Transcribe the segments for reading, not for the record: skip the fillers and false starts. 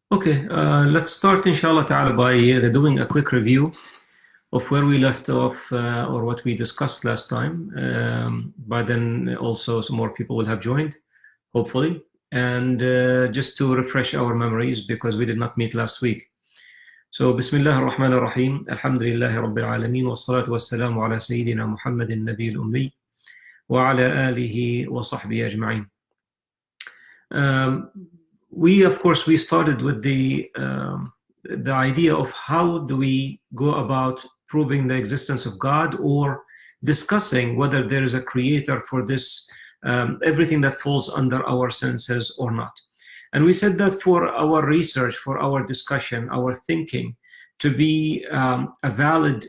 Okay, let's start inshallah ta'ala by doing a quick review of where we left off or what we discussed last time. By then also some more people will have joined, hopefully. And just to refresh our memories because we did not meet last week. So, Bismillah ar-Rahman ar-Rahim, Alhamdulillahi Rabbil Alameen, wa salatu wa salamu ala Sayyidina Muhammadin Nabi al-Ummi, wa ala alihi wa sahbihi ajma'in. We, of course, we started with the idea of how do we go about proving the existence of God or discussing whether there is a creator for this, everything that falls under our senses or not. And we said that for our research, for our discussion, our thinking to be a valid,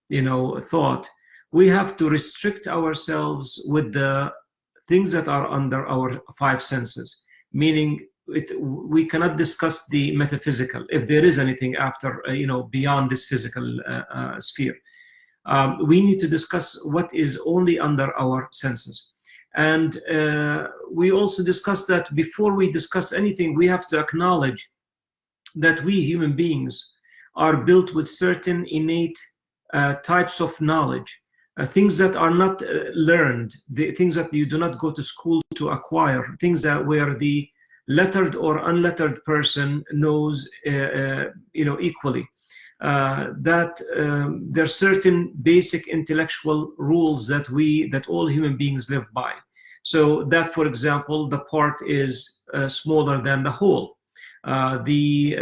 thought, we have to restrict ourselves with the things that are under our five senses, meaning we cannot discuss the metaphysical, if there is anything after, beyond this physical sphere. We need to discuss what is only under our senses. And we also discussed that before we discuss anything, we have to acknowledge that we human beings are built with certain innate types of knowledge. Things that are not learned, the things that you do not go to school to acquire, things that where the lettered or unlettered person knows, equally. That there are certain basic intellectual rules that all human beings live by. So that, for example, the part is smaller than the whole. The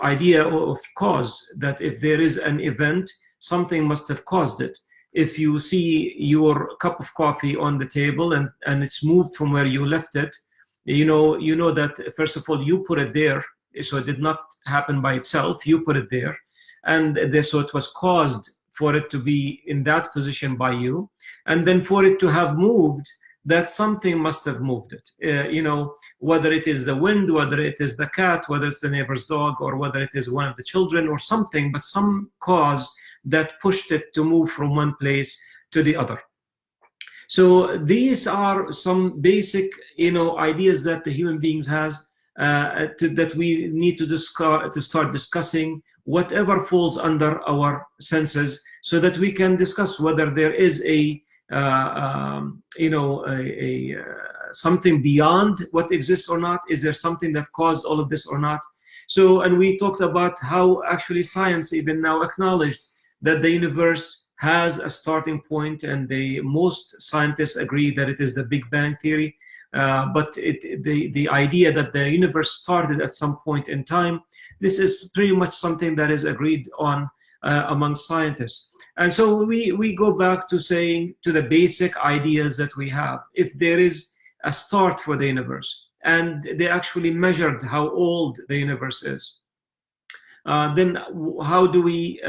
idea of cause, that if there is an event, something must have caused it. If you see your cup of coffee on the table and it's moved from where you left it, you know that first of all you put it there, so it did not happen by itself. You put it there, and so it was caused for it to be in that position by you, and then for it to have moved, that something must have moved it. Whether it is the wind, whether it is the cat, whether it's the neighbor's dog, or whether it is one of the children or something, but some cause that pushed it to move from one place to the other. So these are some basic, ideas that the human beings has that we need to start discussing whatever falls under our senses, so that we can discuss whether there is something beyond what exists or not. Is there something that caused all of this or not? So, and we talked about how actually science even now acknowledged that the universe has a starting point, and most scientists agree that it is the Big Bang theory. But the idea that the universe started at some point in time, this is pretty much something that is agreed on among scientists. And so we go back to saying, to the basic ideas that we have. If there is a start for the universe, and they actually measured how old the universe is, then how do we,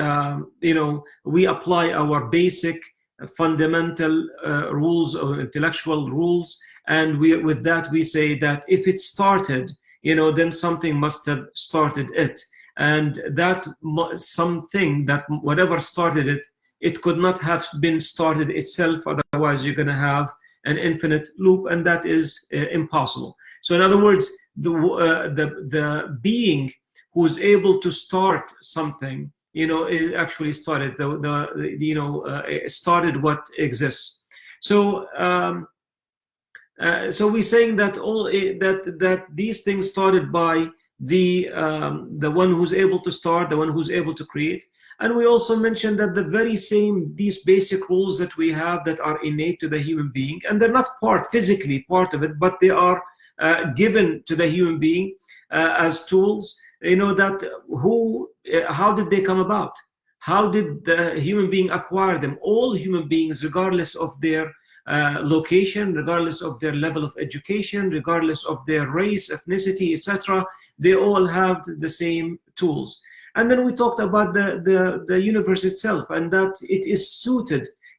we apply our basic fundamental rules or intellectual rules, and with that we say that if it started, then something must have started it. And that something, that whatever started it, it could not have been started itself, otherwise you're going to have an infinite loop, and that is impossible. So in other words, the being who's able to start something, is actually started started what exists. So so we're saying that that these things started by the one who's able to start, the one who's able to create. And we also mentioned that these basic rules that we have that are innate to the human being, and they're not physically part of it, but they are given to the human being as tools. How did they come about? How did the human being acquire them? All human beings, regardless of their location, regardless of their level of education, regardless of their race, ethnicity, etc., they all have the same tools. And then we talked about the universe itself, and that it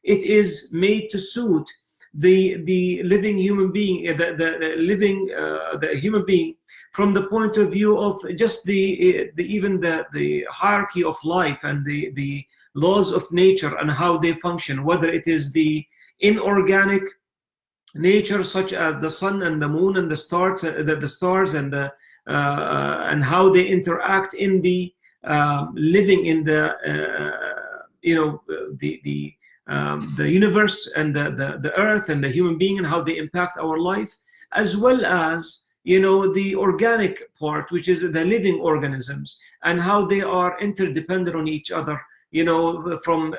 is made to suit the living human being, the human being, from the point of view of just even the hierarchy of life and the laws of nature and how they function, whether it is the inorganic nature, such as the sun and the moon and the stars, the stars and the and how they interact in the living in the the universe and the earth and the human being, and how they impact our life, as well as the organic part, which is the living organisms, and how they are interdependent on each other, from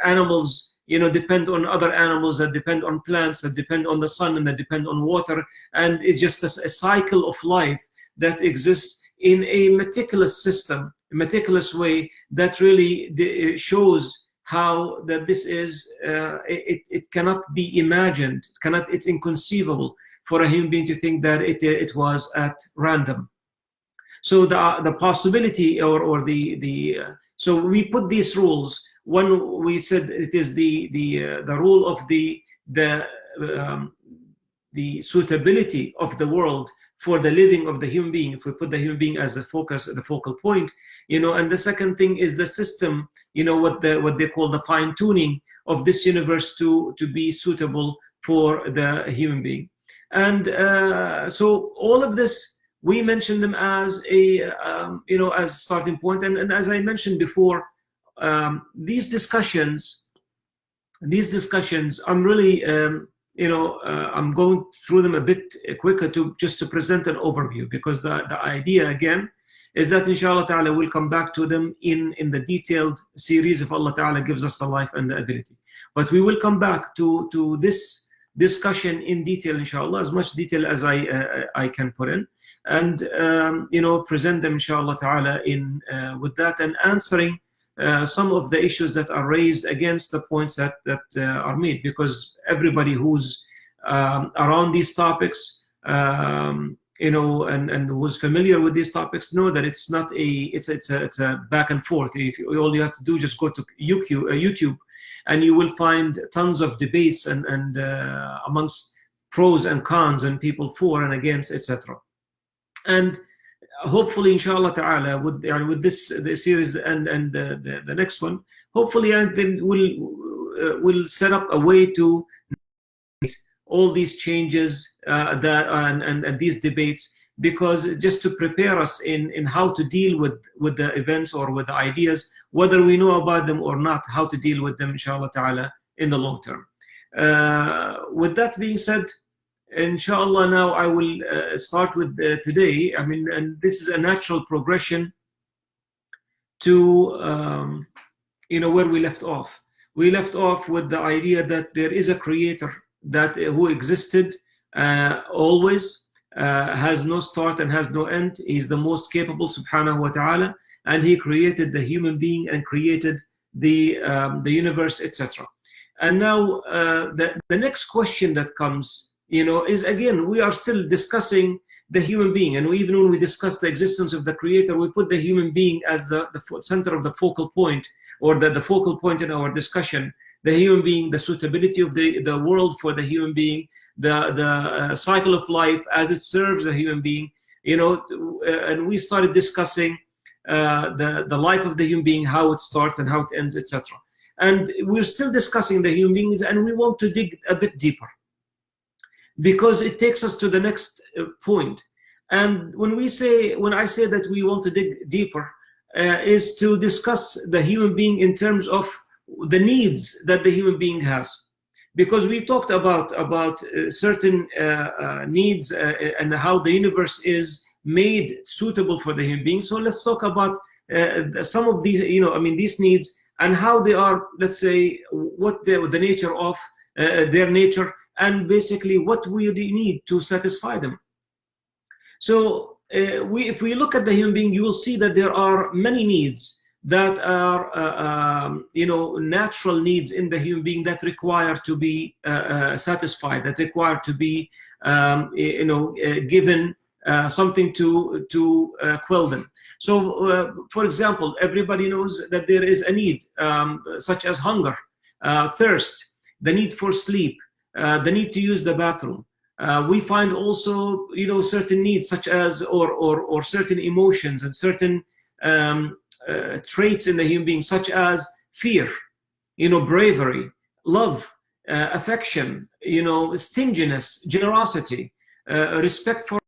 animals depend on other animals, that depend on plants, that depend on the sun, and that depend on water. And it's just a cycle of life that exists in a meticulous system, a meticulous way, that really shows how that this is, it cannot be imagined, it's inconceivable for a human being to think that it was at random. So the possibility, or the so we put these rules. One, we said it is the rule of the suitability of the world for the living of the human being, if we put the human being as the focus, the focal point, and the second thing is the system, what they call the fine-tuning of this universe to be suitable for the human being. And so all of this, we mentioned them as a as a starting point. And as I mentioned before, these discussions, I'm really I'm going through them a bit quicker just to present an overview, because the idea again is that inshallah ta'ala we'll come back to them in the detailed series if Allah ta'ala gives us the life and the ability. But we will come back to this discussion in detail, inshallah, as much detail as I can put in, and present them inshallah ta'ala in with that, and answering some of the issues that are raised against the points that are made, because everybody who's around these topics, and who's familiar with these topics, know that it's not it's a back and forth. All you have to do is just go to YouTube, and you will find tons of debates and amongst pros and cons, and people for and against, etc. And hopefully, inshallah ta'ala, with this the series and the next one, hopefully, and then we'll set up a way to all these changes and these debates, because just to prepare us in how to deal with the events or with the ideas, whether we know about them or not, how to deal with them, inshallah ta'ala, in the long term. With that being said, inshallah, now I will start with today. I mean, and this is a natural progression to where we left off. We left off with the idea that there is a creator who existed always, has no start and has no end. He's the most capable, subhanahu wa ta'ala, and he created the human being and created the universe, etc. And now the next question that comes, is again, we are still discussing the human being, and even when we discuss the existence of the creator, we put the human being as the center of the focal point, or the focal point in our discussion. The human being, the suitability of the world for the human being, the cycle of life as it serves the human being, and we started discussing the life of the human being, how it starts and how it ends, etc. And we're still discussing the human beings, and we want to dig a bit deeper, because it takes us to the next point. And when I say that we want to dig deeper, is to discuss the human being in terms of the needs that the human being has, because we talked about certain needs and how the universe is made suitable for the human being. So let's talk about some of these, these needs, and how they are, let's say, what the nature of their nature, and basically what we need to satisfy them. So if we look at the human being, you will see that there are many needs that are natural needs in the human being that require to be satisfied, that require to be given something to quell them. So for example, everybody knows that there is a need such as hunger, thirst, the need for sleep, the need to use the bathroom. We find also certain needs such as or certain emotions and certain traits in the human being, such as fear, bravery, love, affection, stinginess, generosity, respect for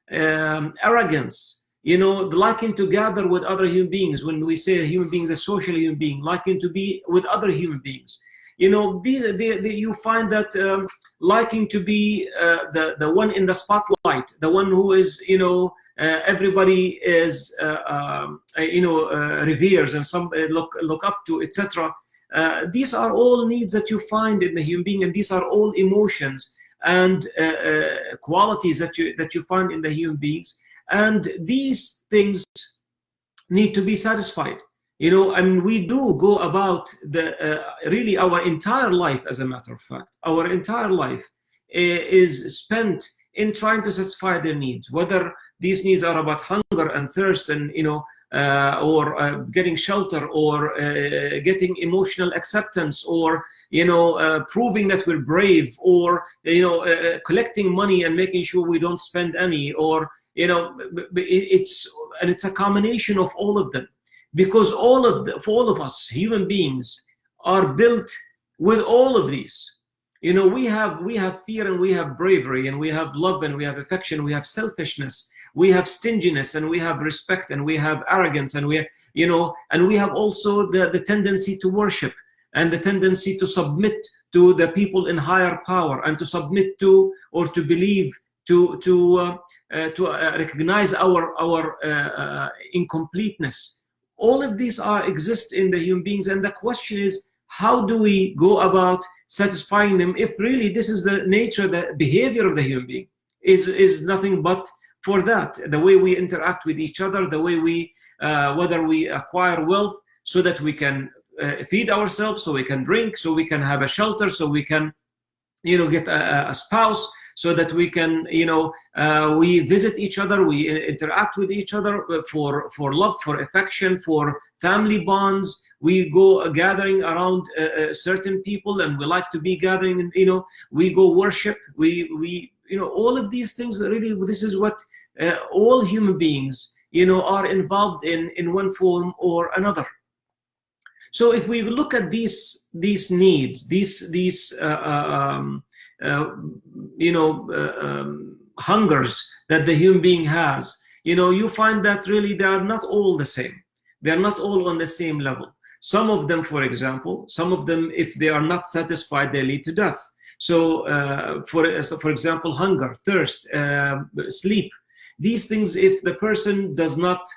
arrogance, liking to gather with other human beings. When we say a human being is a social human being, liking to be with other human beings. You find that liking to be the one in the spotlight, the one who is, everybody is, reveres and some look up to, etc. These are all needs that you find in the human being, and these are all emotions and qualities that you find in the human beings, and these things need to be satisfied. And we do go about really our entire life, as a matter of fact, our entire life is spent in trying to satisfy their needs, whether these needs are about hunger and thirst and or getting shelter, or getting emotional acceptance, or proving that we're brave, or collecting money and making sure we don't spend any, or it's a combination of all of them, because for all of us human beings are built with all of these. We have fear, and we have bravery, and we have love, and we have affection, we have selfishness, we have stinginess, and we have respect, and we have arrogance, and we have also the tendency to worship, and the tendency to submit to the people in higher power, and to submit to, or to believe, to recognize our incompleteness. All of these exist in the human beings, and the question is, how do we go about satisfying them, if really this is the nature, the behavior of the human being is nothing but for that? The way we interact with each other, the way we whether we acquire wealth so that we can feed ourselves, so we can drink, so we can have a shelter, so we can get a spouse, so that we can we visit each other, we interact with each other for love, for affection, for family bonds. We go gathering around certain people, and we like to be gathering, we go worship, we all of these things. Really, this is what all human beings are involved in one form or another. So if we look at these needs, these hungers that the human being has, you find that really they are not all the same. They are not all on the same level. Some of them, for example, if they are not satisfied, they lead to death. So for example, hunger, thirst, sleep, these things, if the person does not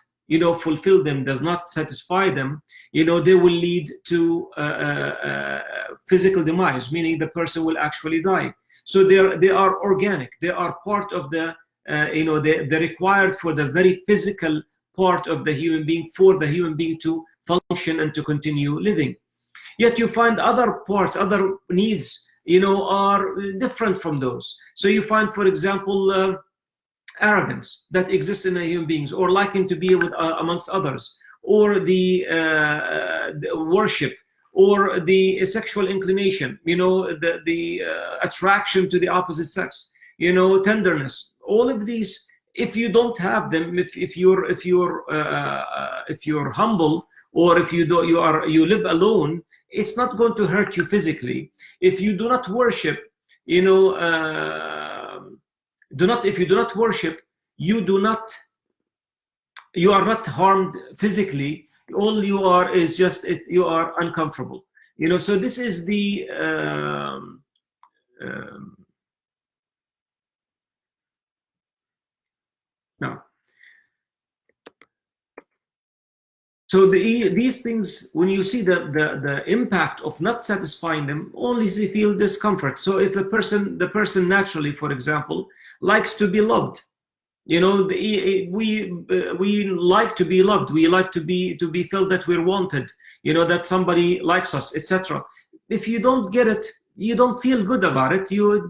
fulfill them, does not satisfy them, they will lead to physical demise, meaning the person will actually die. So they are organic. They are part of the they're required for the very physical part of the human being, for the human being to function and to continue living. Yet you find other parts, other needs, are different from those. So you find, for example, arrogance that exists in human beings, or liking to be with amongst others, or the worship, or the sexual inclination, the attraction to the opposite sex, tenderness. All of these, if you don't have them, if you're humble, or if you live alone, it's not going to hurt you physically. If you do not worship, if you do not worship, you are not harmed physically. All you are is just you are uncomfortable. So this is the no. So these things, when you see the impact of not satisfying them, only they feel discomfort. So if the person naturally, for example, likes to be loved, we like to be loved. We like to be felt that we're wanted, that somebody likes us, etc. If you don't get it, you don't feel good about it. You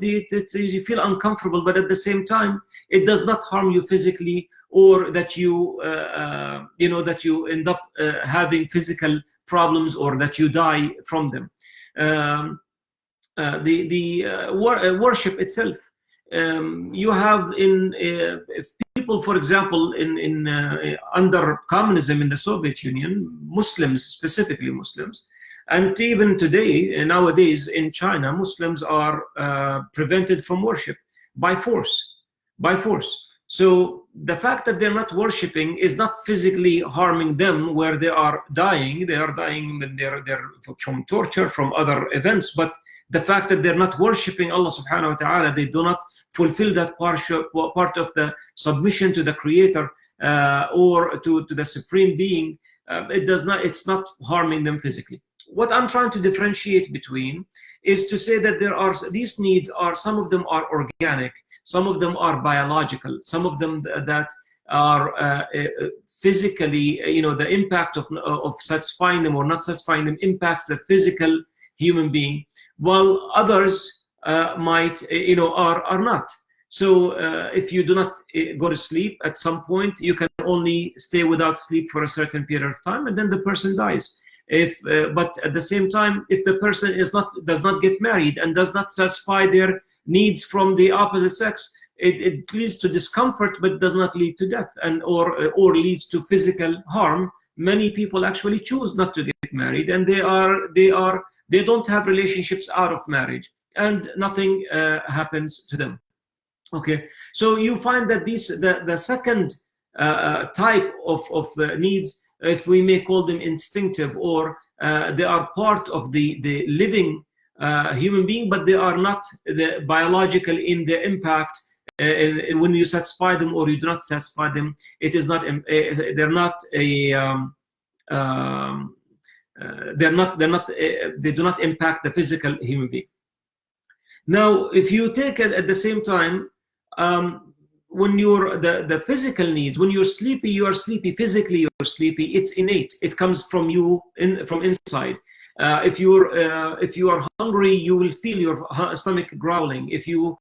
feel uncomfortable, but at the same time, it does not harm you physically, or that you that you end up having physical problems, or that you die from them. Worship itself, you have if people, for example, under communism in the Soviet Union, Muslims, specifically Muslims, And even today, nowadays in China, Muslims are prevented from worship by force, by force. So the fact that they're not worshiping is not physically harming them where they are dying. They are dying they're from torture, from other events. But the fact that they're not worshiping Allah subhanahu wa ta'ala, they do not fulfill that part of the submission to the Creator or to the Supreme Being, it's not harming them physically. What I'm trying to differentiate between is to say that these needs are, some of them are organic, some of them are biological, some of them that are physically, the impact of satisfying them or not satisfying them impacts the physical human being, while others might, are not. So if you do not go to sleep, at some point you can only stay without sleep for a certain period of time, and then the person dies. But at the same time, if the person does not get married and does not satisfy their needs from the opposite sex, it leads to discomfort, but does not lead to death, or leads to physical harm. Many people actually choose not to get married, and they don't have relationships out of marriage, and nothing happens to them. Okay, so you find that the second type of needs, if we may call them instinctive, or they are part of the living human being, but they are not the biological in their impact. When you satisfy them or you do not satisfy them, it is not. They're not a. They do not impact the physical human being. Now, if you take it at the same time, when you're the physical needs, when you're sleepy, you are sleepy. Physically, you're sleepy. It's innate. It comes from you, from inside. If you are hungry, you will feel your stomach growling. If you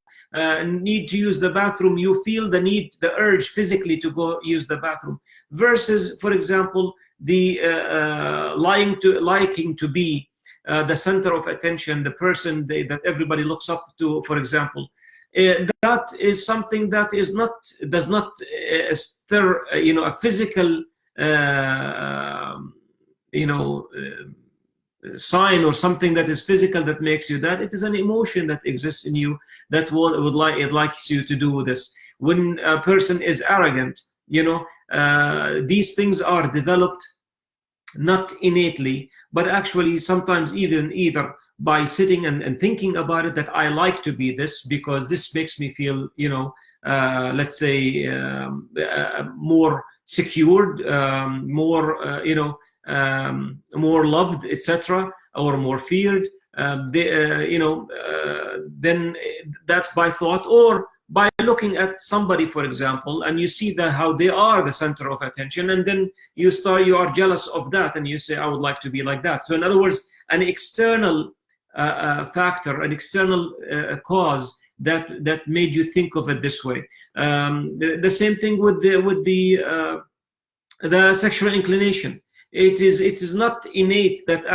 need to use the bathroom, you feel the urge physically to go use the bathroom. Versus, for example, the liking to be the center of attention, the person that everybody looks up to, for example. That is something that does not stir, a physical, sign or something that is physical that makes you that. It is an emotion that exists in you that likes you to do this. When a person is arrogant, these things are developed not innately, but actually sometimes either by sitting and thinking about it, that I like to be this because this makes me feel, let's say, more secured, more, more loved, etc., or more feared. Then that's by thought, or by looking at somebody, for example, and you see how they are the center of attention, and then you are jealous of that, and you say, I would like to be like that. So in other words, an external factor, an external cause that made you think of it this way. The same thing with the sexual inclination. It is not innate that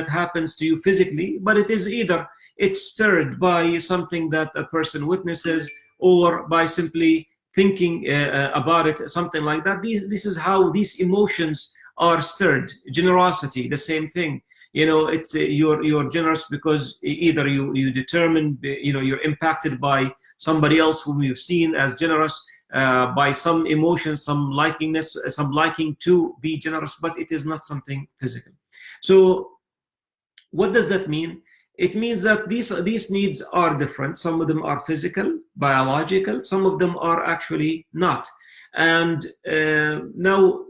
happens to you physically, but it is either it's stirred by something that a person witnesses, or by simply thinking about it, something like that. This is how these emotions are stirred. Generosity, the same thing. It's you're generous because either you determine, you're impacted by somebody else whom you've seen as generous, by some emotion, some liking to be generous, but it is not something physical. So what does that mean? It means that these needs are different. Some of them are physical, biological, some of them are actually not. And now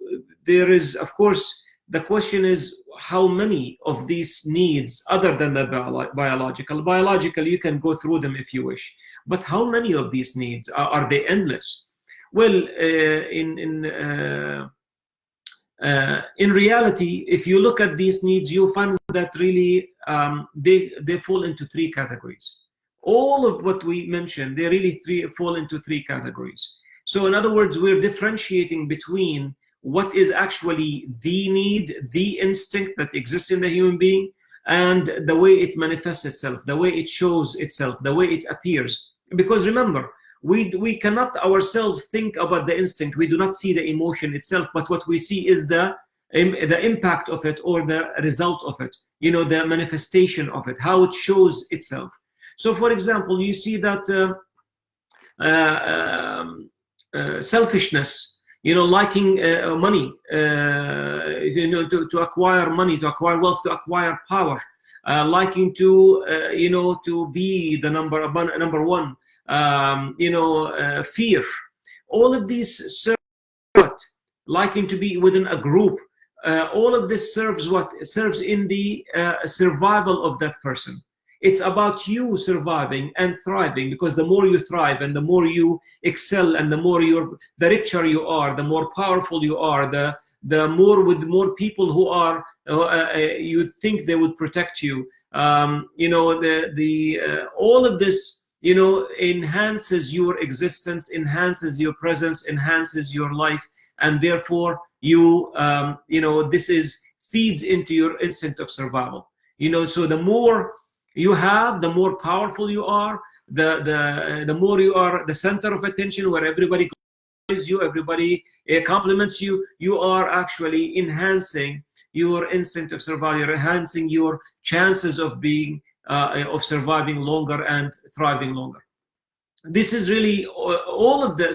there is, of course, the question is, how many of these needs, other than the biological, you can go through them if you wish, but how many of these needs are they endless? Well, in reality, if you look at these needs, you find that really they fall into three categories. All of what we mentioned, they really fall into three categories. So in other words, we're differentiating between what is actually the need, the instinct that exists in the human being, and the way it manifests itself, the way it shows itself, the way it appears. Because remember, we cannot ourselves think about the instinct. We do not see the emotion itself, but what we see is the the impact of it, or the result of it, the manifestation of it, how it shows itself. So for example, you see that selfishness, liking money, to acquire money, to acquire wealth, to acquire power, liking to to be the number one, fear. All of these serve what? Liking to be within a group. All of this serves what? It serves in the survival of that person. It's about you surviving and thriving, because the more you thrive and the more you excel and the richer you are, the more powerful you are, the more with more people who are you think they would protect you. All of this enhances your existence, enhances your presence, enhances your life, and therefore this feeds into your instinct of survival. So the more you have, the more powerful you are, the more you are the center of attention, where everybody glorifies you, everybody compliments you. You are actually enhancing your instinct of survival. You're enhancing your chances of being of surviving longer and thriving longer. This is really all of the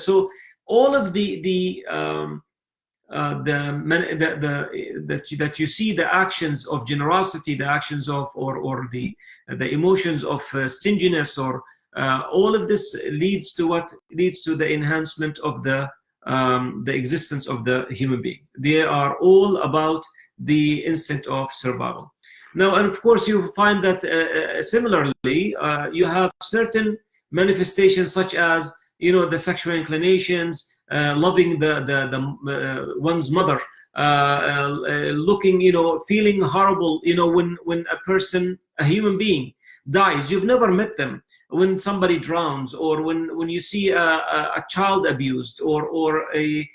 that you see, the actions of generosity, the actions of or the emotions of stinginess, or all of this leads to what? Leads to the enhancement of the existence of the human being. They are all about the instinct of survival. Now, and of course, you find that similarly, you have certain manifestations, such as the sexual inclinations, loving one's mother, looking, feeling horrible, when a human being dies. You've never met them. When somebody drowns, or when you see a child abused, or a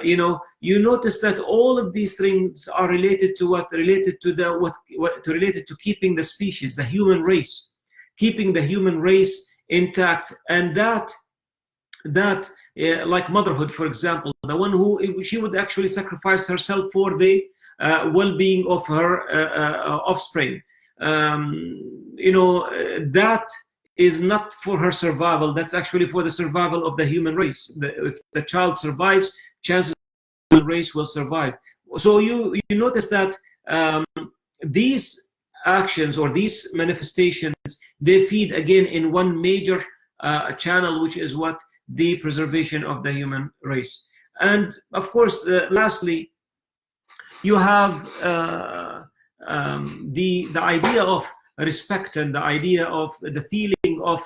you notice that all of these things are related to what? Related to keeping the species, the human race, keeping the human race intact. And that like motherhood, for example, the one who she would actually sacrifice herself for the well-being of her offspring. That is not for her survival. That's actually for the survival of the human race. If the child survives, chances the race will survive. So you notice that these actions, or these manifestations, they feed again in one major channel, which is what? The preservation of the human race. And of course, lastly, you have the idea of respect, and the idea of the feeling of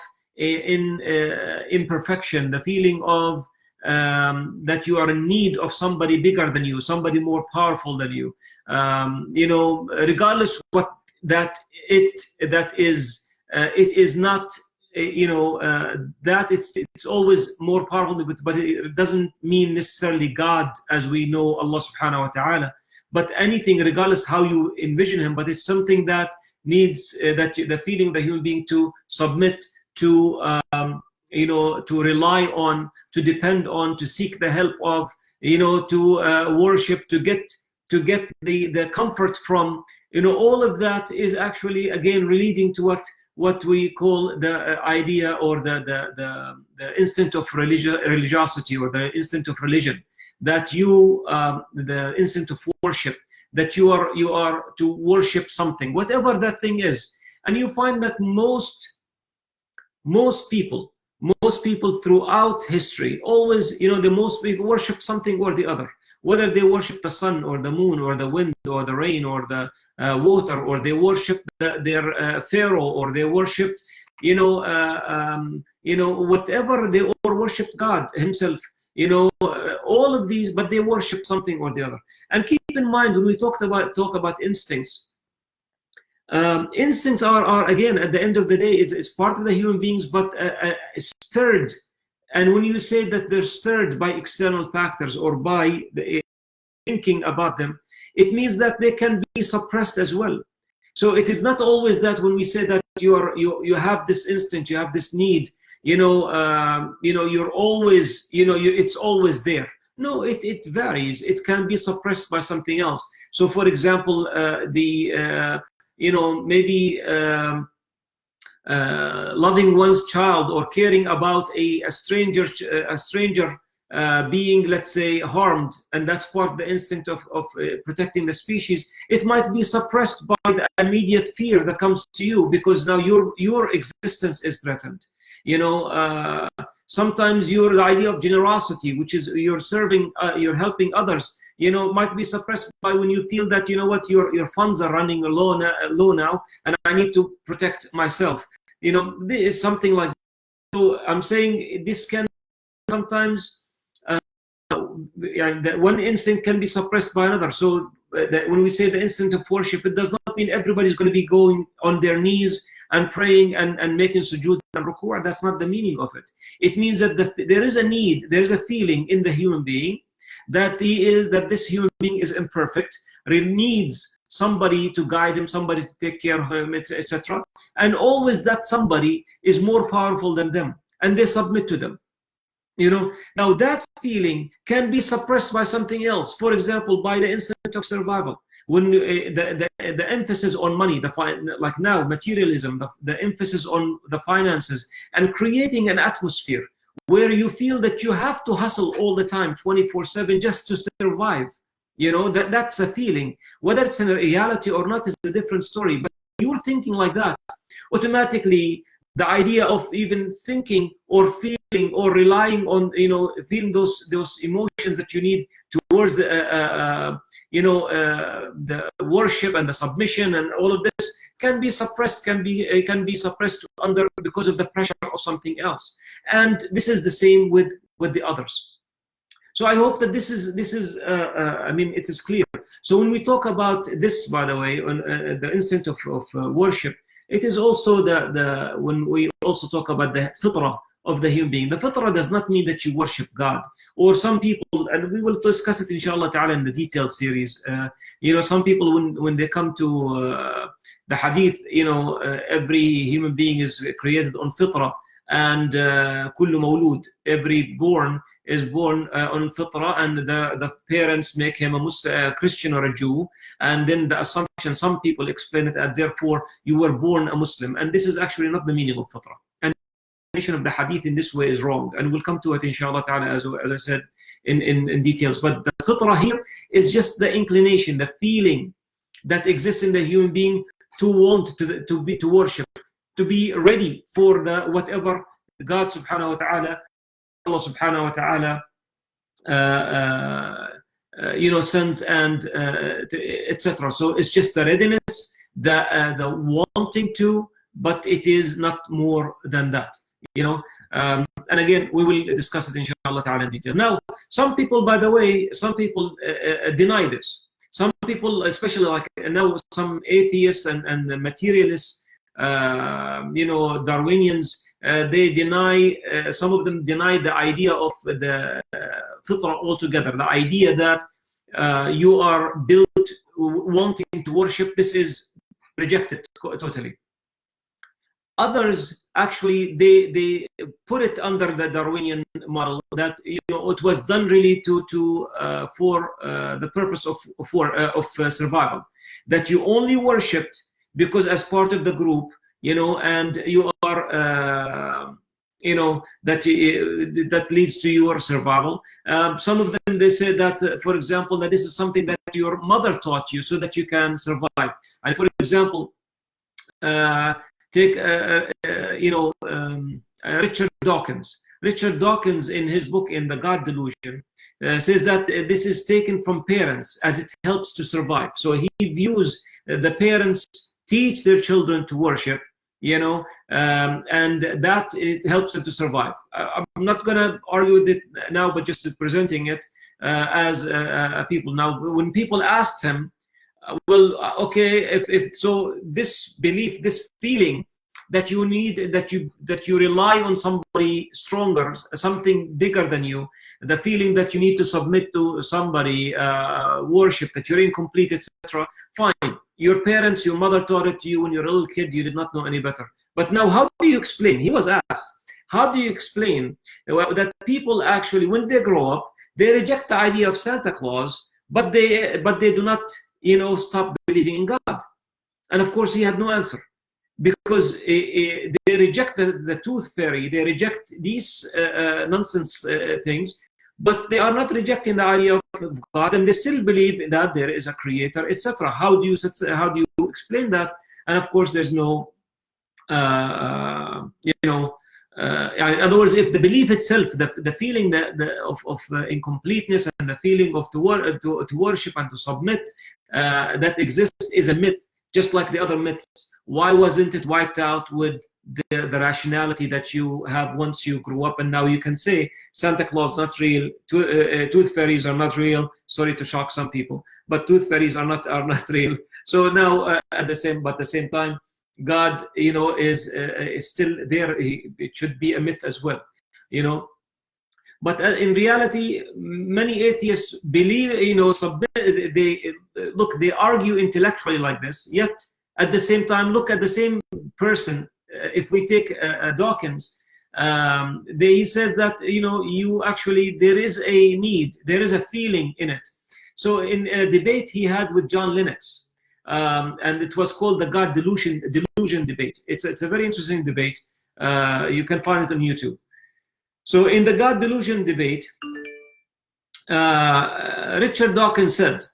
imperfection, the feeling of that you are in need of somebody bigger than you, somebody more powerful than you. Regardless what that is, it is not. That it's always more powerful, but it doesn't mean necessarily God as we know Allah subhanahu wa ta'ala, but anything, regardless how you envision him. But it's something that needs the feeling the human being to submit to, to rely on, to depend on, to seek the help of, to worship, to get the comfort from. All of that is actually again relating to what we call the idea, or the instinct of religiosity, or the instinct of religion, that the instinct of worship, that you are to worship something, whatever that thing is. And you find that most people throughout history, always, the most people worship something or the other, whether they worship the sun or the moon or the wind or the rain or the water, or they worship their pharaoh, or they worshipped whatever, they all worshipped God himself, all of these, but they worship something or the other. And keep in mind, when we talk about instincts, instincts are again, at the end of the day, it's part of the human beings, but stirred. And when you say that they're stirred by external factors, or by the thinking about them, it means that they can be suppressed as well. So it is not always that when we say that you have this instinct, you have this need, you're always, it's always there. No, it varies. It can be suppressed by something else. So, for example, maybe loving one's child or caring about a stranger being, let's say, harmed, and that's part of the instinct of protecting the species. It might be suppressed by the immediate fear that comes to you, because now your existence is threatened. Sometimes the idea of generosity, which is you're serving, you're helping others, might be suppressed by when you feel that, your funds are running low now, and I need to protect myself. This is something like that. So I'm saying this can sometimes, one instinct can be suppressed by another. So when we say the instinct of worship, it does not mean everybody's going to be going on their knees and praying and making sujood and ruku'. That's not the meaning of it. It means that there is a need, there is a feeling in the human being that this human being is imperfect, really needs somebody to guide him, somebody to take care of him, etc. And always that somebody is more powerful than them, and they submit to them. Now that feeling can be suppressed by something else. For example, by the instinct of survival. When the emphasis on money, like now materialism, the emphasis on the finances, and creating an atmosphere where you feel that you have to hustle all the time, 24/7, just to survive. That's a feeling. Whether it's in a reality or not is a different story. But you're thinking like that, automatically the idea of even thinking or feeling or relying on, feeling those emotions that you need towards the worship and the submission and all of this can be suppressed, can be suppressed because of the pressure of something else. And this is the same with the others. So I hope that this is it is clear. So when we talk about this, by the way, on the instinct of worship, it is also when we also talk about the fitrah of the human being. The fitrah does not mean that you worship God. Or some people, and we will discuss it inshallah ta'ala in the detailed series, some people when they come to the hadith, every human being is created on fitrah, and kullu mawlud, every born is born on fitrah, and the parents make him a Christian or a Jew, and then the assumption, some people explain it as therefore you were born a Muslim, and this is actually not the meaning of fitrah. And the definition of the hadith in this way is wrong, and we'll come to it inshallah ta'ala as I said in details. But the fitrah here is just the inclination, the feeling that exists in the human being to want to worship, to be ready for the whatever God subhanahu wa ta'ala, Allah subhanahu wa ta'ala sends, and etc. So it's just the readiness, the wanting to, but it is not more than that. And again, we will discuss it inshallah ta'ala in detail. Now, some people, by the way, deny this. Some people, especially like now some atheists and materialists, Darwinians, they deny, some of them deny the idea of the fitrah altogether. The idea that you are built wanting to worship, this is rejected totally. Others actually they put it under the Darwinian model that it was done really for the purpose of survival, that you only worshipped because as part of the group, and you are that leads to your survival. Some of them, they say that, for example, that this is something that your mother taught you so that you can survive. And for example, take Richard Dawkins. Richard Dawkins, in his book In the God Delusion, says that this is taken from parents as it helps to survive. So he views the parents teach their children to worship, and that it helps them to survive. I'm not going to argue with it now, but just presenting it as people. Now, when people asked him, well, okay, if so, this belief, this feeling that you need, that you rely on somebody stronger, something bigger than you, the feeling that you need to submit to somebody, worship, that you're incomplete, etc. Fine. Your parents, your mother taught it to you when you're a little kid, you did not know any better. But now, how do you explain? He was asked, how do you explain that people actually, when they grow up, They reject the idea of Santa Claus, but they do not, you know, stop believing in God. And of course, he had no answer, because they reject the tooth fairy, they reject these nonsense things, but they are not rejecting the idea of God, and they still believe that there is a creator, etc. How do you explain that? And of course, there's no, you know, in other words, if the belief itself, the feeling of incompleteness and the feeling of to worship and to submit that exists is a myth, just like the other myths, why wasn't it wiped out with the rationality that you have once you grew up, and now you can say Santa Claus not real, tooth fairies are not real. Sorry to shock some people, but tooth fairies are not real. So now at the same time, God, you know, is still there. It should be a myth as well, you know. But in reality, many atheists believe, you know, they argue intellectually like this, yet at the same time, look at the same person. If we take Dawkins, he said that, you know, there is a need, there is a feeling in it. So in a debate he had with John Lennox, and it was called the God delusion debate. It's a very interesting debate. You can find it on YouTube. So in the God delusion debate, Richard Dawkins said,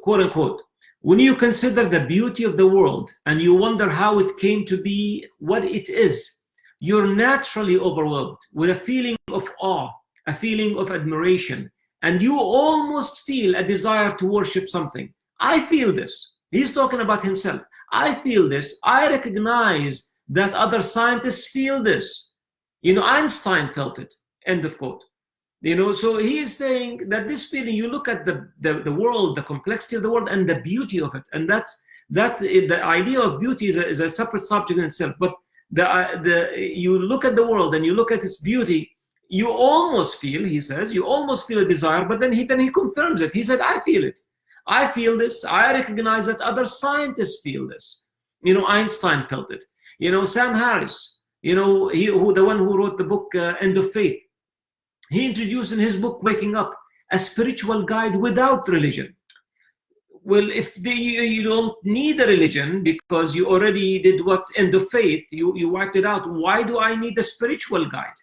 quote unquote, when you consider the beauty of the world and you wonder how it came to be what it is, you're naturally overwhelmed with a feeling of awe, a feeling of admiration, and you almost feel a desire to worship something. I feel this. He's talking about himself. I feel this. I recognize that other scientists feel this. You know, Einstein felt it, end of quote. You know, so he is saying that this feeling, you look at the world, the complexity of the world, and the beauty of it, and the idea of beauty is a separate subject in itself. But you look at the world and you look at its beauty, you almost feel, he says, you almost feel a desire. But then he confirms it. He said, I feel it. I feel this. I recognize that other scientists feel this. You know, Einstein felt it. You know, Sam Harris. You know, the one who wrote the book End of Faith. He introduced in his book Waking Up a spiritual guide without religion. Well, if you don't need a religion because you already did what End of Faith, you wiped it out. Why do I need a spiritual guide?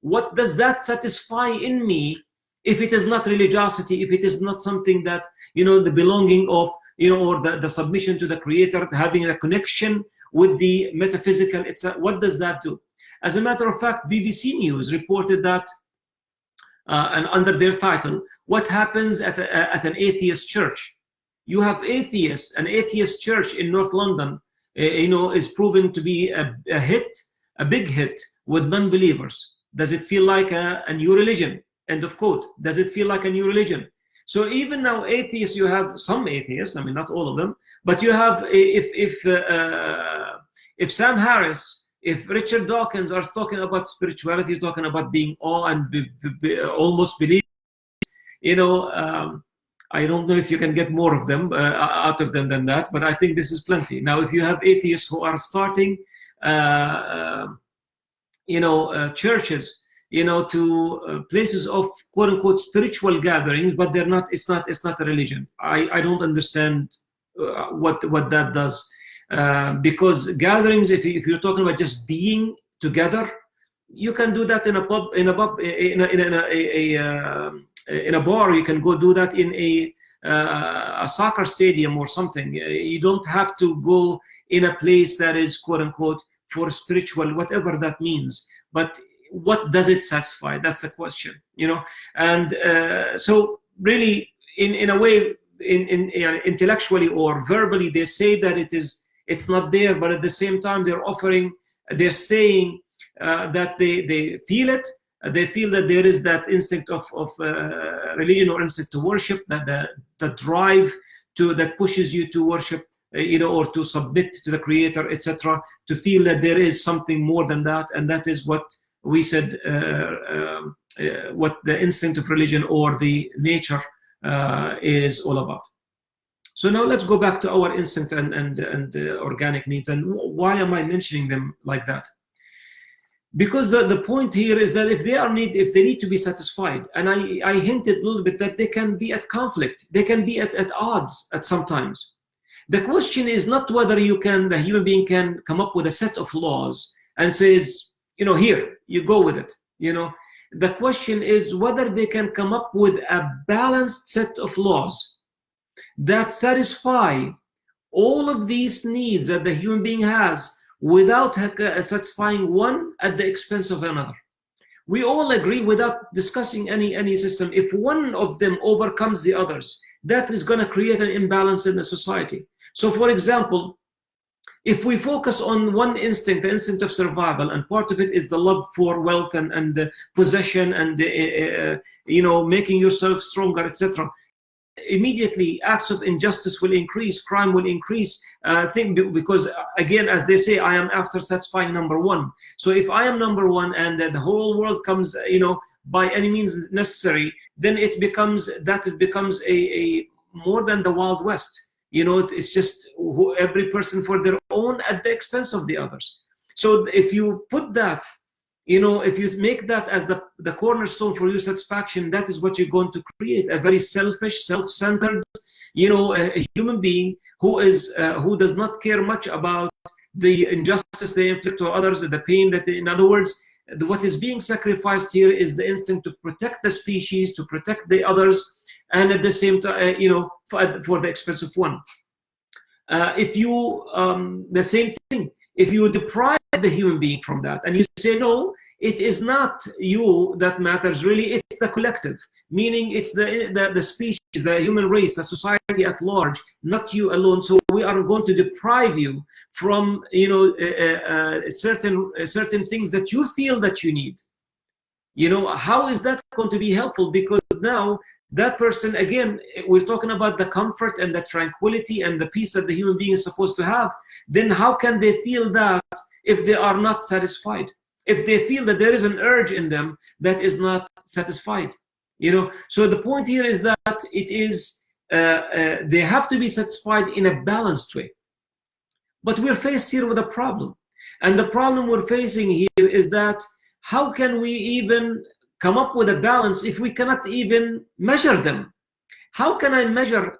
What does that satisfy in me if it is not religiosity, if it is not something that, you know, the belonging of, you know, or the submission to the Creator, having a connection with the metaphysical, what does that do? As a matter of fact, BBC News reported that, and under their title, what happens at an atheist church? You have atheists, an atheist church in North London, you know, is proven to be a big hit with non-believers. Does it feel like a new religion? End of quote. Does it feel like a new religion? So even now, atheists, you have some atheists, I mean, not all of them, but you have, if Sam Harris, if Richard Dawkins are talking about spirituality, talking about being awe and almost believe, you know, I don't know if you can get more of them out of them than that, but I think this is plenty. Now, if you have atheists who are starting, you know, churches, you know, to places of quote unquote spiritual gatherings, but they're not. It's not a religion. I don't understand what that does, because gatherings, if you're talking about just being together, you can do that in a pub, in a bar. You can go do that in a soccer stadium or something. You don't have to go in a place that is quote unquote for spiritual, whatever that means. But what does it satisfy? That's the question, you know. And so really, in a way, intellectually or verbally, they say that it's not there, but at the same time they're saying that they feel it. They feel that there is that instinct of religion or instinct to worship, that the drive that pushes you to worship, you know, or to submit to the Creator, etc. To feel that there is something more than that, and that is what we said, what the instinct of religion or the nature is all about. So now let's go back to our instinct and organic needs. And why am I mentioning them like that? Because the point here is that if they need to be satisfied, and I hinted a little bit that they can be at conflict, they can be at odds at sometimes. The question is not whether the human being can come up with a set of laws and says, here, you go with it. The question is whether they can come up with a balanced set of laws that satisfy all of these needs that the human being has without satisfying one at the expense of another. We all agree, without discussing any system, if one of them overcomes the others, that is going to create an imbalance in the society. So for example, if we focus on one instinct, the instinct of survival, and part of it is the love for wealth and possession and making yourself stronger, etc., immediately acts of injustice will increase, crime will increase, because again, as they say, I am after satisfying number one. So if I am number one and the whole world comes, by any means necessary, then it becomes a more than the Wild West. It's just every person for their own at the expense of the others. So if you put that, if you make that as the cornerstone for your satisfaction, that is what you're going to create, a very selfish, self-centered, a human being who does not care much about the injustice they inflict on others, the pain that in other words, what is being sacrificed here is the instinct to protect the species, to protect the others, and at the same time, for the expense of one. The same thing, if you deprive the human being from that and you say, no, it is not you that matters really, it's the collective, meaning it's the species, the human race, the society at large, not you alone. So we are going to deprive you from certain things that you feel that you need. How is that going to be helpful? Because now that person, again, we're talking about the comfort and the tranquility and the peace that the human being is supposed to have. Then how can they feel that if they are not satisfied? If they feel that there is an urge in them that is not satisfied, So the point here is that it is they have to be satisfied in a balanced way. But we're faced here with a problem, and the problem we're facing here is that how can we even come up with a balance if we cannot even measure them? How can I measure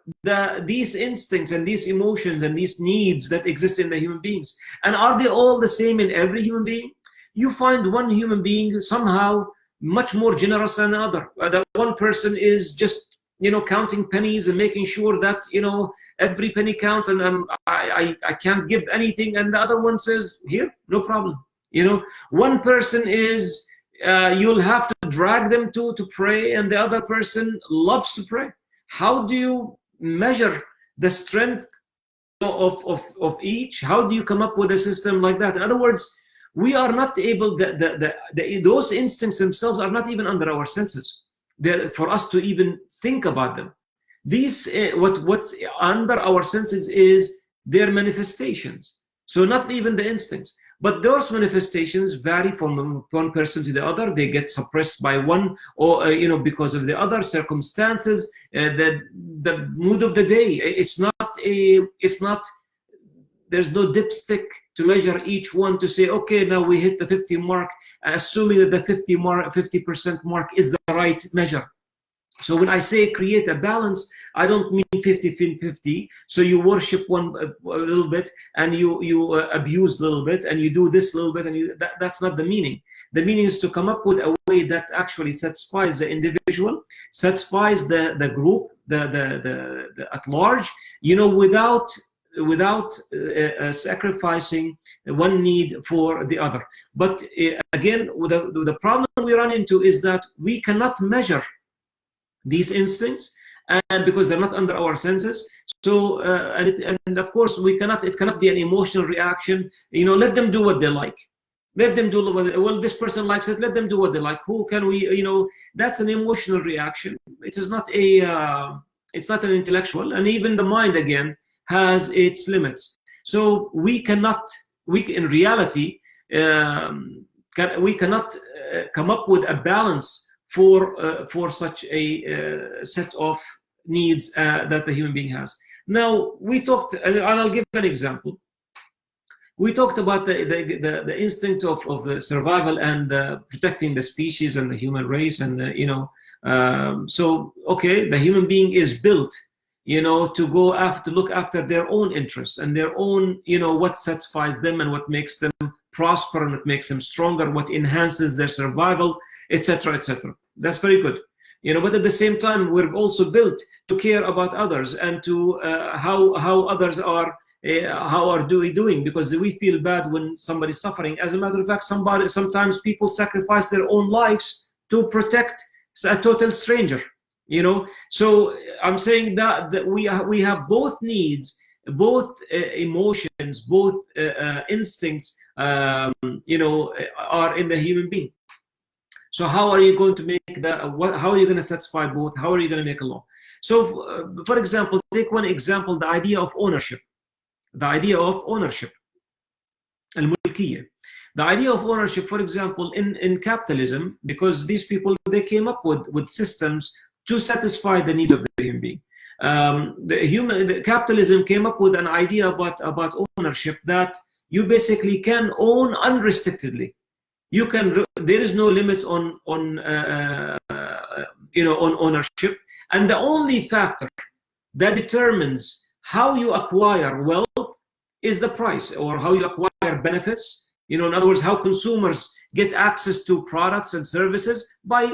these instincts and these emotions and these needs that exist in the human beings? And are they all the same in every human being? You find one human being somehow much more generous than another. That one person is just, counting pennies and making sure that, every penny counts, and I can't give anything. And the other one says, here, no problem. One person is, you'll have to drag them to pray, and the other person loves to pray. How do you measure the strength of each? How do you come up with a system like that? In other words, we are not able, those instincts themselves are not even under our senses. For us to even think about them. These, what's under our senses is their manifestations. So not even the instincts. But those manifestations vary from one person to the other. They get suppressed by one, or because of the other circumstances, the mood of the day. There's no dipstick to measure each one to say, okay, now we hit the 50 mark, assuming that the 50% mark is the right measure. So when I say create a balance, I don't mean 50-50. So you worship one a little bit, and you abuse a little bit, and you do this little bit, and that's not the meaning. The meaning is to come up with a way that actually satisfies the individual, satisfies the group, the at large, without sacrificing one need for the other. But again, the problem we run into is that we cannot measure these instincts, and because they're not under our senses. So and of course we cannot. It cannot be an emotional reaction. Let them do what they like. Let them do well. This person likes it. Let them do what they like. Who can we? That's an emotional reaction. It is not a. It's not an intellectual. And even the mind again has its limits. So we cannot. In reality, we cannot come up with a balance for such a set of needs that the human being has. Now we talked, and I'll give an example. We talked about the instinct of the survival and protecting the species and the human race, and so okay, the human being is built, to go after, to look after their own interests and their own, what satisfies them and what makes them prosper and what makes them stronger, what enhances their survival, etc., etc. That's very good. But at the same time, we're also built to care about others and to how others are, how are we doing, because we feel bad when somebody's suffering. As a matter of fact, sometimes people sacrifice their own lives to protect a total stranger. So I'm saying that we have both needs, both emotions, both instincts, are in the human being. So how are you going to make that? How are you going to satisfy both? How are you going to make a law? So, for example, take one example: the idea of ownership. The idea of ownership, al-mulkiyya. The idea of ownership, for example, in capitalism, because these people, they came up with systems to satisfy the need of the human being. The capitalism came up with an idea about ownership, that you basically can own unrestrictedly. You can. There is no limits on ownership, and the only factor that determines how you acquire wealth is the price, or how you acquire benefits. In other words, how consumers get access to products and services by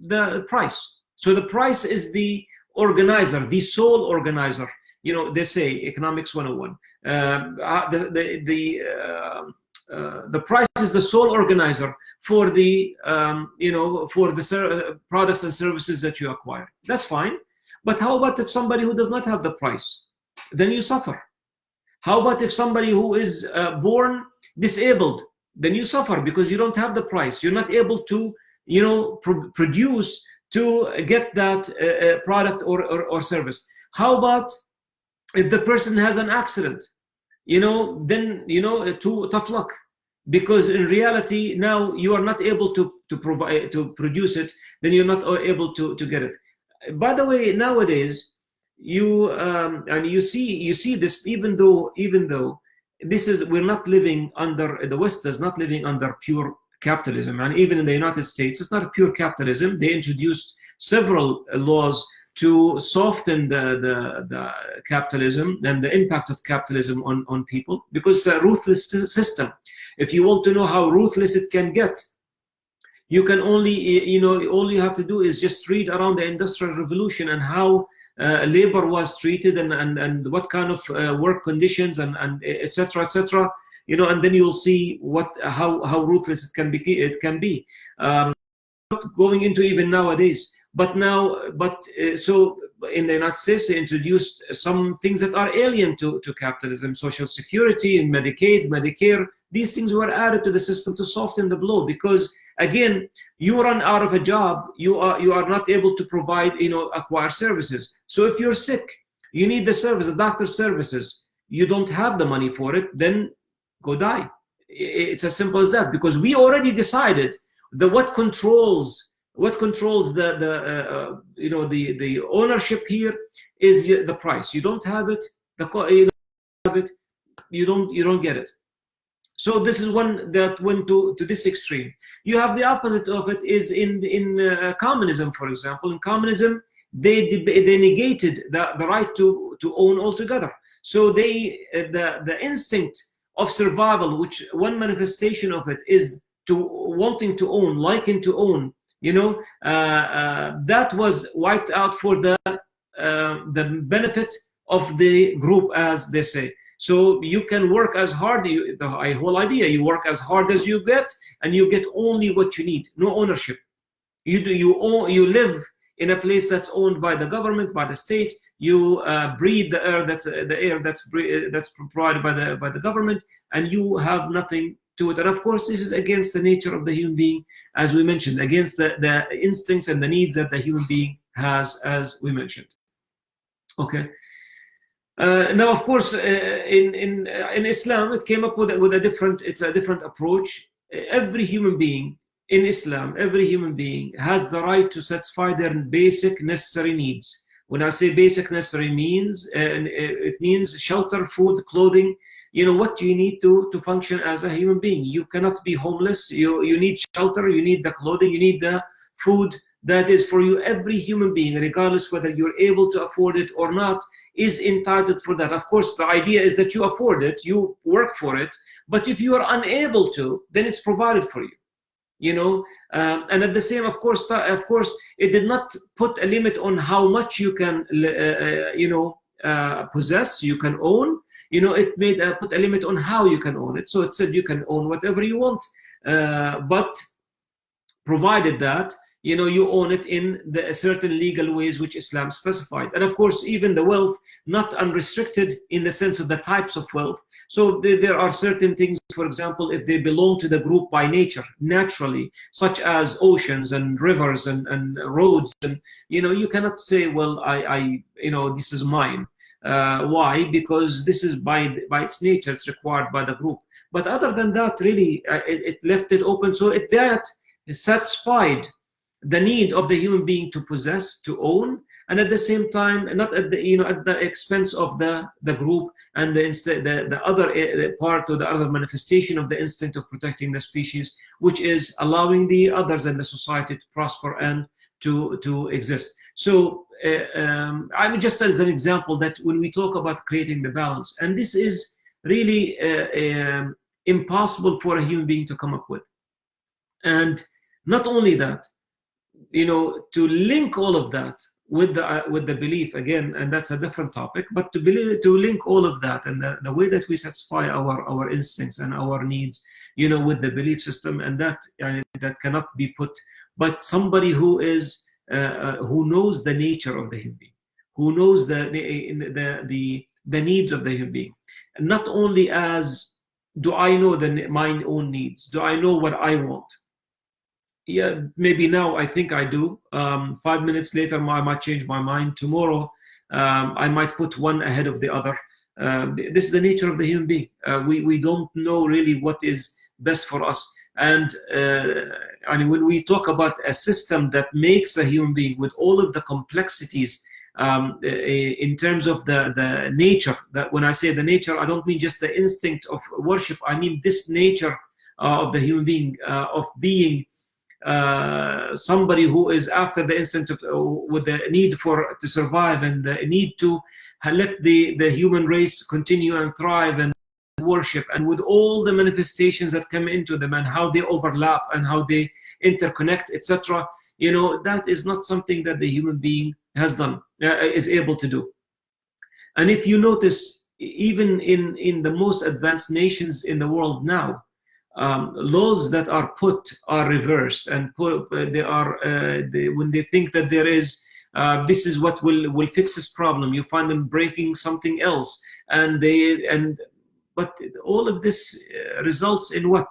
the price. So the price is the organizer, the sole organizer. They say economics 101. The price is the sole organizer for the products and services that you acquire. That's fine. But how about if somebody who does not have the price? Then you suffer. How about if somebody who is born disabled? Then you suffer because you don't have the price. You're not able to, produce to get that product or service. How about if the person has an accident? Then tough luck, because in reality now you are not able to produce it. Then you're not able to get it. By the way, nowadays and you see this, even though we're not living under, the West is not living under pure capitalism, and even in the United States it's not a pure capitalism. They introduced several laws to soften the capitalism and the impact of capitalism on people, because it's a ruthless system. If you want to know how ruthless it can get, you can only, all you have to do is just read around the Industrial Revolution and how labor was treated, and what kind of work conditions, and etc., etc. And then you'll see how ruthless it can be. Not going into even nowadays, so in the United States they introduced some things that are alien to capitalism: Social Security and Medicaid, Medicare. These things were added to the system to soften the blow, because again, you run out of a job, you are not able to provide, acquire services. So if you're sick, you need the service, the doctor's services, you don't have the money for it, then go die. It's as simple as that, because we already decided that what controls the ownership here is the price. You don't have it, you don't get it. So this is one that went to this extreme. You have the opposite of it is in communism, for example. In communism, they negated the right to own altogether. So the instinct of survival, which one manifestation of it is to wanting to own, liking to own, that was wiped out for the benefit of the group, as they say. So you can work as hard, the whole idea, you work as hard as you get, and you get only what you need, no ownership. You live in a place that's owned by the government, by the state. You breathe the air that's provided by the government, and you have nothing to it. And of course, this is against the nature of the human being, as we mentioned, against the instincts and the needs that the human being has, as we mentioned. Okay. Now, of course, in Islam, it came up with a different approach. Every human being in Islam, every human being has the right to satisfy their basic necessary needs. When I say basic necessary means, it means shelter, food, clothing, what you need to function as a human being. You cannot be homeless. You need shelter, you need the clothing, you need the food. That is for you. Every human being, regardless whether you're able to afford it or not, is entitled for that. Of course, the idea is that you afford it, you work for it, but if you are unable to, then it's provided for you. And at the same, of course, it did not put a limit on how much you can, possess, you can own. It made put a limit on how you can own it. So it said you can own whatever you want, but provided that you own it in the certain legal ways which Islam specified. And of course, even the wealth, not unrestricted in the sense of the types of wealth. So there are certain things, for example, if they belong to the group by nature, naturally, such as oceans and rivers and roads, and you cannot say, well, I this is mine. Why? Because this is by its nature, it's required by the group. But other than that, really, it left it open. So that satisfied the need of the human being to possess, to own, and at the same time, not at the at the expense of the group and the other part, or the other manifestation of the instinct of protecting the species, which is allowing the others in the society to prosper and to exist. So I mean, just as an example, that when we talk about creating the balance, and this is really impossible for a human being to come up with. And not only that, to link all of that with the belief again, and that's a different topic, but to link all of that and the way that we satisfy our instincts and our needs, with the belief system, and that cannot be put. But somebody who is who knows the nature of the human being, who knows the needs of the human being, and not only as, do I know my own needs? Do I know what I want? Yeah, maybe now I think I do. 5 minutes later, I might change my mind. Tomorrow, I might put one ahead of the other. This is the nature of the human being. We don't know really what is best for us. And when we talk about a system that makes a human being with all of the complexities, in terms of the nature, that when I say the nature, I don't mean just the instinct of worship. I mean this nature of the human being, of being somebody who is after the instinct of, with the need to survive, and the need to let the human race continue and thrive and worship, and with all the manifestations that come into them and how they overlap and how they interconnect, etc. That is not something that the human being has done, is able to do. And if you notice, even in the most advanced nations in the world now, laws that are put are reversed, and they are when they think that there is this is what will fix this problem, you find them breaking something else, but all of this results in what?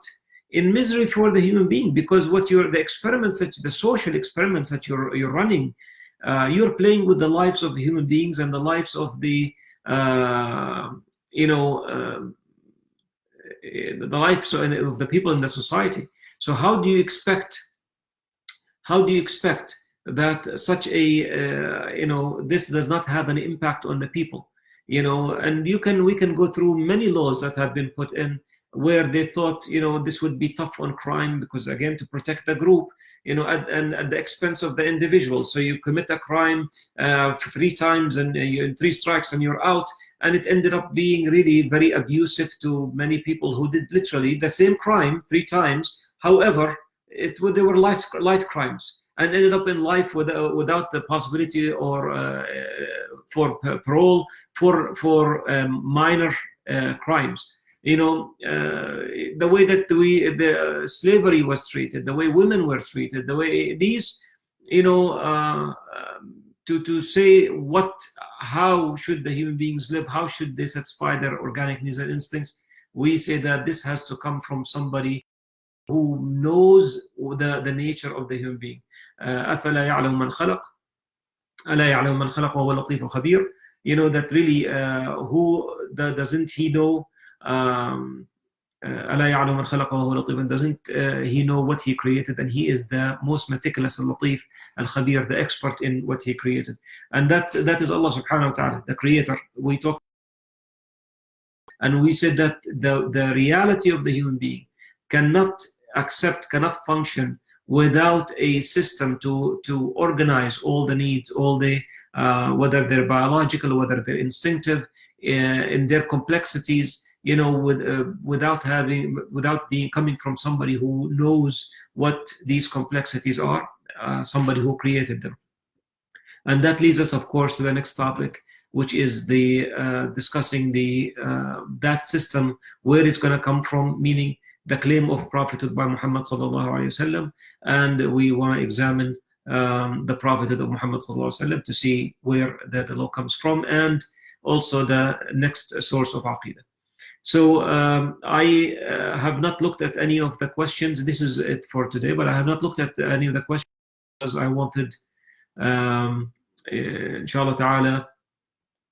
In misery for the human being, because the experiments the social experiments that you're running, you're playing with the lives of human beings and the lives of the lives of the people in the society. So how do you expect that such a this does not have an impact on the people? And we can go through many laws that have been put in where they thought this would be tough on crime, because again, to protect the group, at the expense of the individual. So you commit a crime 3 times and you 3 strikes and you're out. And it ended up being really very abusive to many people who did literally the same crime 3 times. However, they were light crimes, and ended up in life without the possibility or for parole for minor crimes. The way that the slavery was treated, the way women were treated, the way these, to say how should the human beings live, how should they satisfy their organic needs and instincts, we say that this has to come from somebody who knows the nature of the human being. أَفَلَا يَعْلَمُ مَنْ خَلَقَ أَلَا يَعْلَمُ مَنْ خَلَقَ وَهُوَ اللَّطِيفُ الْخَبِيرُ. That really, doesn't he know? أَلَا يَعْلَمُ مَنْ خَلَقَ وَهُوَ اللَّطِيفُ. Doesn't he know what he created? And he is the most meticulous, al-Latif, al-Khabir, the expert in what he created. And that is Allah subhanahu wa ta'ala, the creator. We talk And we said that the reality of the human being cannot function without a system to organize all the needs, all the whether they're biological, whether they're instinctive, in their complexities, without being coming from somebody who knows what these complexities are, somebody who created them. And that leads us, of course, to the next topic, which is the discussing that system, where it's going to come from, meaning the claim of prophethood by Muhammad sallallahu alaihi wasallam, and we want to examine the prophethood of Muhammad sallallahu alaihi wasallam to see where the law comes from, and also the next source of aqidah. So I have not looked at any of the questions. This is it for today, but I have not looked at any of the questions because I wanted, inshallah ta'ala,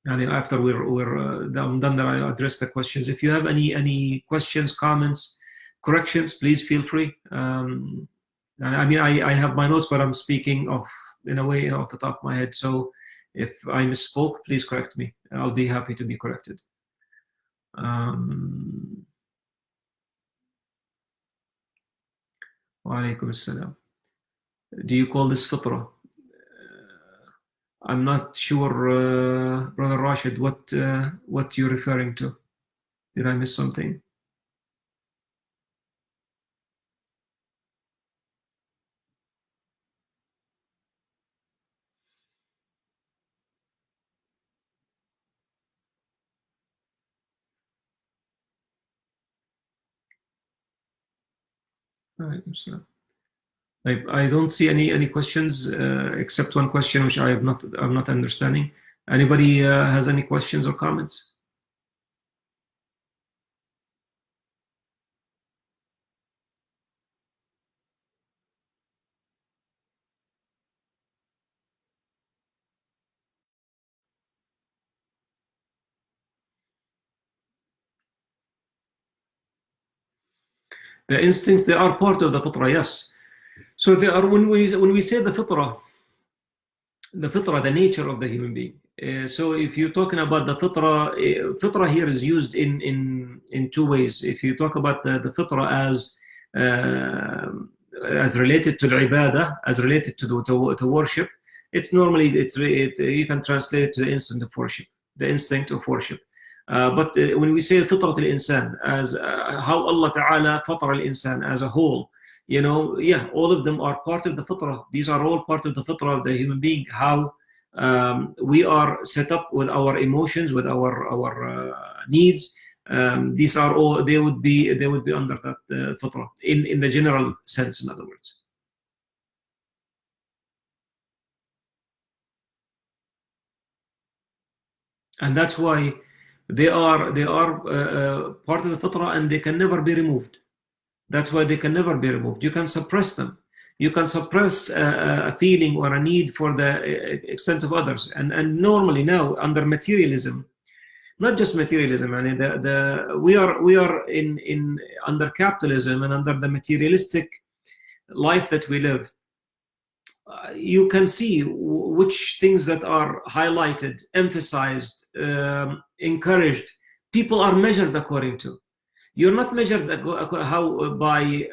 and after I'm done that, I address the questions. If you have any questions, comments, corrections, please feel free. I mean, I have my notes, but I'm speaking in a way off the top of my head. So if I misspoke, please correct me. I'll be happy to be corrected. Wa alaikum assalam. Do you call this fitra? I'm not sure, Brother Rashid, what you're referring to. Did I miss something? I don't see any questions except one question which I'm not understanding. Anybody has any questions or comments? The instincts, they are part of the fitra, yes. So they are, when we say the fitra, the nature of the human being. So if you're talking about the fitra here is used in two ways. If you talk about the fitra as related to the ibadah, as related to worship, it's normally you can translate it to the instinct of worship, but when we say fitrat al-insan, as how Allah Ta'ala fatara al-insan as a whole, all of them are part of the fitrah. These are all part of the fitrah of the human being. How we are set up with our emotions, with our needs. These are all, they would be under that fitrah in the general sense, in other words. And that's why they are part of the fitrah, and they can never be removed. That's why they can never be removed. You can suppress them. You can suppress a feeling or a need for the extent of others. And normally now, under materialism, not just materialism, I mean, we are in under capitalism and under the materialistic life that we live. You can see which things that are highlighted, emphasized, encouraged, people are measured according to. You're not measured by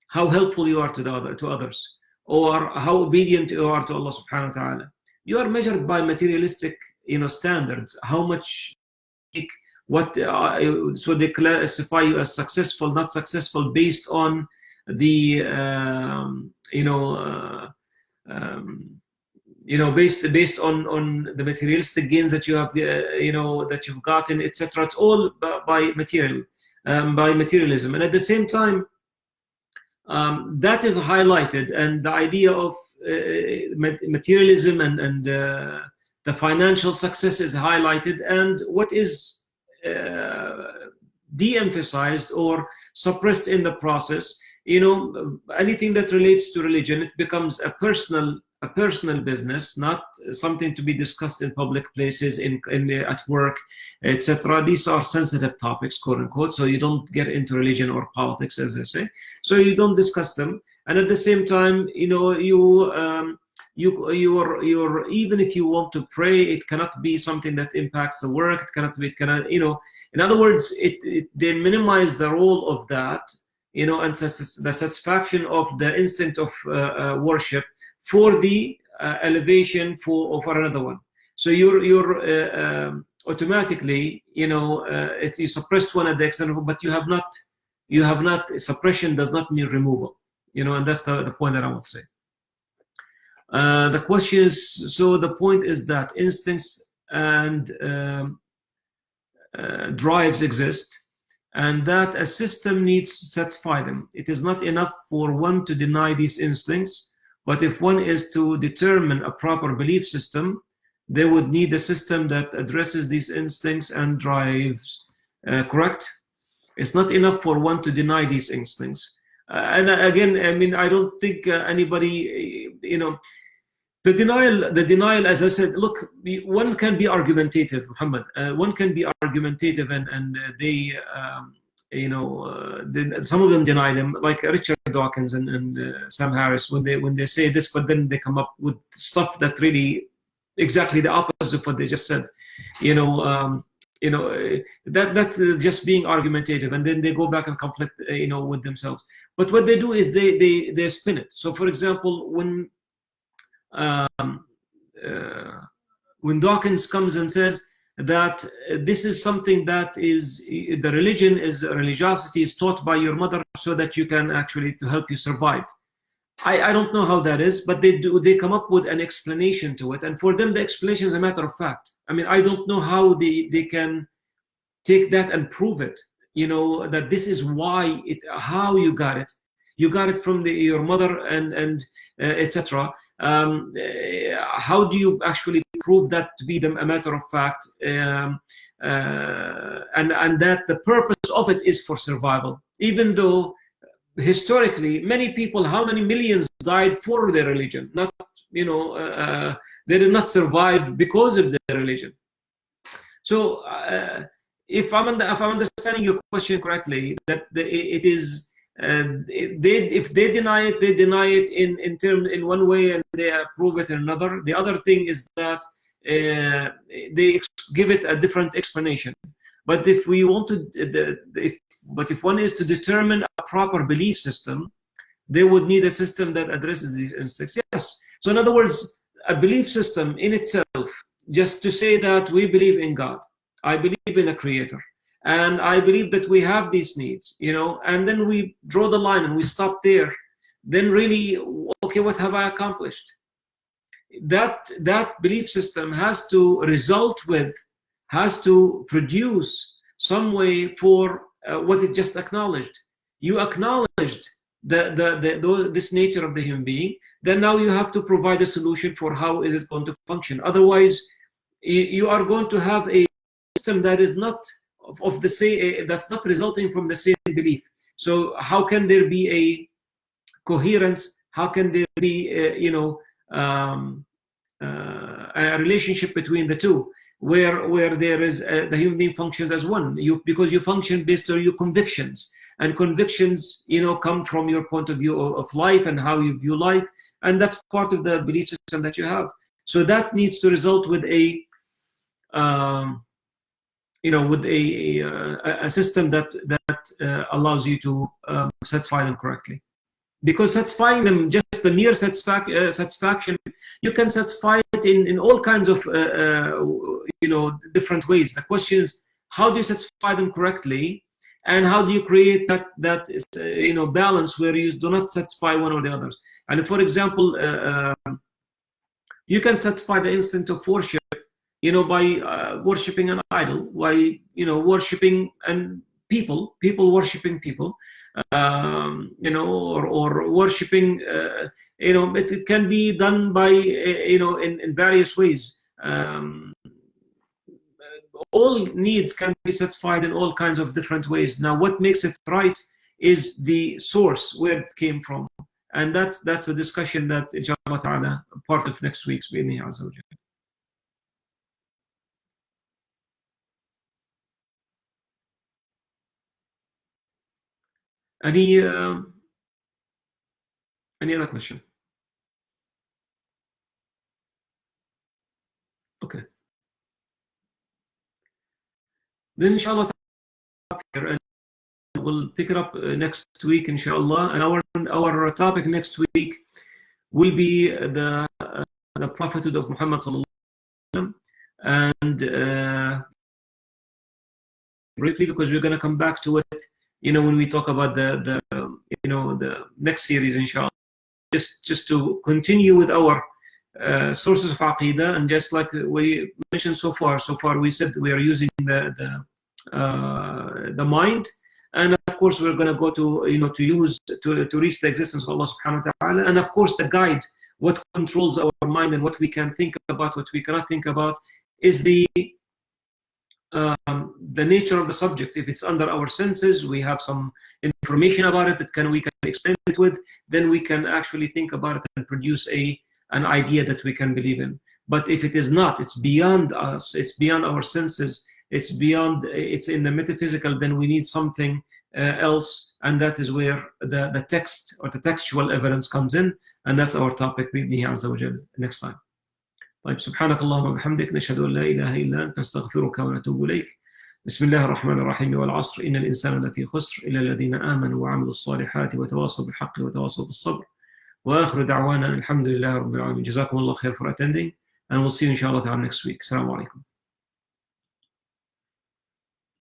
how helpful you are to others, or how obedient you are to Allah subhanahu wa ta'ala. You are measured by materialistic standards, how much, so they classify you as successful, not successful, based on the based on the materialistic gains that you have, that you've gotten, etc. It's all by materialism, and at the same time, that is highlighted, and the idea of materialism and the financial success is highlighted, and what is de-emphasized or suppressed in the process, anything that relates to religion, it becomes a personal business, not something to be discussed in public places, at work, etc. These are sensitive topics, quote unquote, so you don't get into religion or politics, as they say, so you don't discuss them. And at the same time, you're even if you want to pray, it cannot be something that impacts the work. It cannot, in other words, they minimize the role of that, and the satisfaction of the instinct of worship for the elevation for another one. So you're automatically, you suppressed one at the extent of, but you have not, suppression does not mean removal, and that's the point that I want to say. The question is, so the point is that instincts and drives exist, and that a system needs to satisfy them. It is not enough for one to deny these instincts, but if one is to determine a proper belief system, they would need a system that addresses these instincts and drives. Correct? It's not enough for one to deny these instincts. And again, I mean, I don't think anybody, the denial, as I said, look, one can be argumentative, Muhammad. One can be argumentative, and they, some of them deny them, like Richard Dawkins and Sam Harris, when they say this, but then they come up with stuff that really exactly the opposite of what they just said. That's just being argumentative, and then they go back and conflict, with themselves. But what they do is they spin it. So, for example, when Dawkins comes and says that this is something that is, the religiosity is taught by your mother so that you can actually, to help you survive. I don't know how that is, but they come up with an explanation to it, and for them the explanation is a matter of fact. I mean, I don't know how they can take that and prove it, that this is why how you got it from your mother and etc. How do you actually prove that to be a matter of fact, and that the purpose of it is for survival, even though historically many people, how many millions died for their religion, not, they did not survive because of their religion. So if I'm understanding your question correctly, that it is, if they deny it in one way and they prove it in another. The other thing is that they give it a different explanation. But if we want to, if one is to determine a proper belief system, they would need a system that addresses these instincts. Yes. So in other words, a belief system in itself, just to say that we believe in God, I believe in a creator, and I believe that we have these needs, and then we draw the line and we stop there, then really, okay, what have I accomplished? That belief system has to produce some way for what it just acknowledged. You acknowledged this nature of the human being, then now you have to provide a solution for how it is going to function. Otherwise, you are going to have a system that is not of the same, that's not resulting from the same belief. So how can there be a coherence? How can there be a relationship between the two, where there is the human being functions as one, because you function based on your convictions, and convictions come from your point of view of life and how you view life, and that's part of the belief system that you have. So that needs to result with a a system that allows you to satisfy them correctly. Because satisfying them, just the mere satisfaction, you can satisfy it in all kinds of different ways. The question is, how do you satisfy them correctly, and how do you create that balance where you do not satisfy one or the other? And for example, you can satisfy the instinct of worship, by worshiping an idol, by worshiping and people worshiping people, or worshiping, it can be done by in various ways. All needs can be satisfied in all kinds of different ways. Now, what makes it right is the source, where it came from, and that's a discussion that, inshallah ta'ala, part of next week's bi'idhnihi azza wa jalla. Any other question? then inshallah and we'll pick it up next week inshallah. And our topic next week will be the prophethood of Muhammad sallallahu alaihi wasallam, and briefly, because we're going to come back to it, when we talk about the next series inshallah, just to continue with our sources of aqidah. And just like we mentioned so far we said we are using the mind, and of course we're going to go to to reach the existence of Allah subhanahu wa ta'ala, and of course the guide, what controls our mind and what we can think about, what we cannot think about, is the nature of the subject. If it's under our senses, we have some information about it that we can explain it with, then we can actually think about it and produce an idea that we can believe in. But if it is not, it's beyond us, it's beyond our senses, it's in the metaphysical, then we need something else, and that is where the text or the textual evidence comes in, and that's our topic بإذنه عز وجل next time. طيب سبحانك اللهم وبحمدك نشهد أن لا إله إلا أنت نستغفرك ونتوب إليك. بسم الله الرحمن الرحيم. والعصر إن الإنسان لفي خسر إلا الذين آمنوا وعملوا الصالحات وتواصوا بالحق وتواصوا بالصبر. وآخر دعوانا الحمد لله رب العالمين. جزاكم الله خير for attending, and we'll see you inshallah next week. Assalamu alaikum.